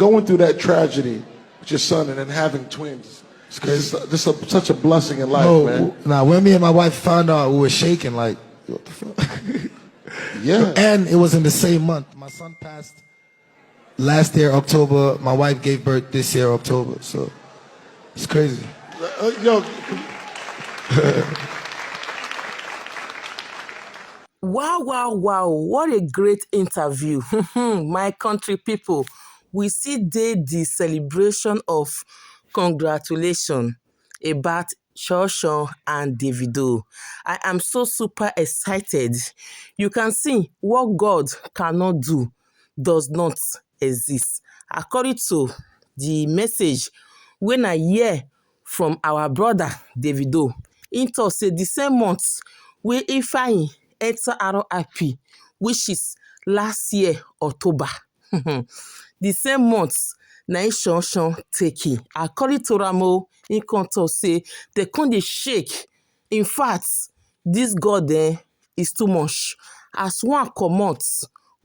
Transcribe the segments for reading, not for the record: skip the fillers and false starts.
going through that tragedy with your son and then having twins. It's crazy. This is such a blessing in life, man. Now, when me and my wife found out, we were shaking like, what the fuck? Yeah. And it was in the same month. My son passed last year, October. My wife gave birth this year, October. So it's crazy. Yo. Wow. What a great interview. My country people, we see the celebration of congratulations about Shosho and Davido. I am so super excited. You can see what God cannot do does not exist. According to the message when I hear from our brother Davido, he talk say the same month wey Ifeanyi enter RIP, which is last year October. The same month na im Shosho take it. According to Ramo, he come talk say they come dey shake. In fact, this God is too much. As one comot,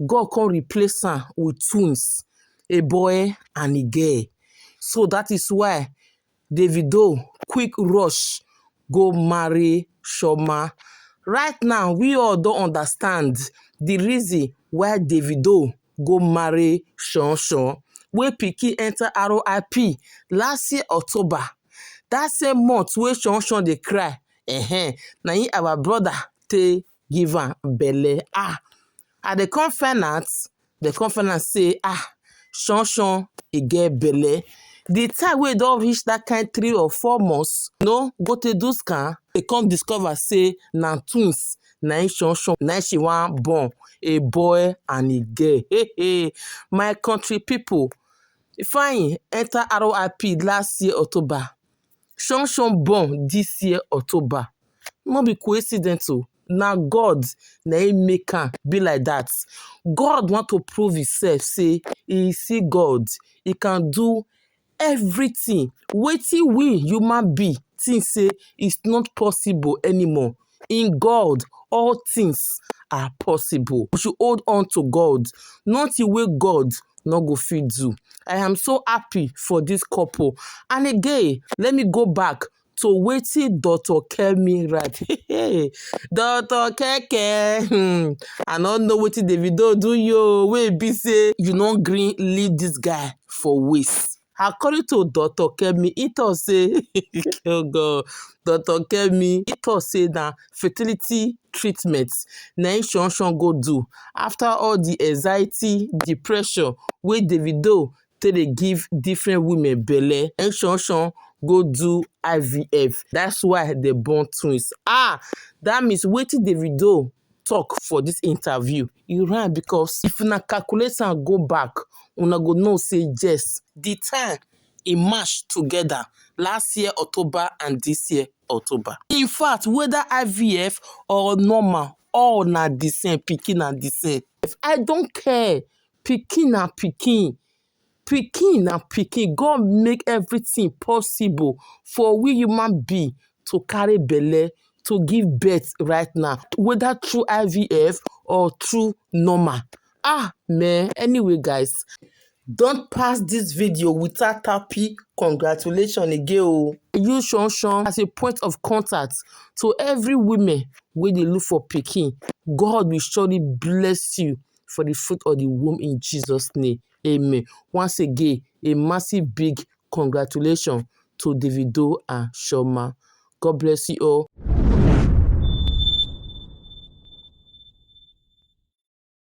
God come replace am with twins, a boy and a girl. So that is why Davido quick rush go marry Chioma. Right now, we all don't understand the reason why Davido go marry Shosho, wey pikin enter RIP last year October. That same month wey Shosho dey cry, na him our brother take give am belle. And they come find out say, Shosho e get belle. The time wey don reach that kind 3 or 4 months, go to do scan, they come discover say na twins, na im Shosho, na she wan born, a boy and a girl. Hey, my country people, Ifeanyi enter RIP last year October. Shosho born this year October. No be coincidence o. Na God na him make am be like that. God want to prove himself say he see God. He can do everything. Wetin we human being think say it's not possible anymore. In God, all things are possible. We should hold on to God. Nothing wey God no go fit do. I am so happy for this couple. And again, let me go back to wetin Dr. Kemi write. Dr. Keke, I no know wetin Davido do you wey be say you no gree leave this guy for waste. According to Dr. Kemi, he talk say, oh God, Dr. Kemi, he talk say na fertility treatment na im Shosho go do after all the anxiety, depression wey Davido take dey give different women belle. And Shosho go do IVF. That's why they born twins. That means wetin Davido talk for this interview, e right, because if una calculate and go back, una go know say yes, the time e match together last year October and this year October. In fact, whether IVF or normal, all na the same, pikin na the same. I don't care. Pikin na pikin. Pikin na pikin. God make everything possible for we human being to carry belle, to give birth right now, whether through IVF or through normal. Man, anyway guys, don't pass this video without happy congratulations again. Use Shosho as a point of contact to every woman wey dey look for pikin. God will surely bless you for the fruit of the womb in Jesus' name. Amen. Once again, a massive big congratulations to Davido and Chioma. God bless you all.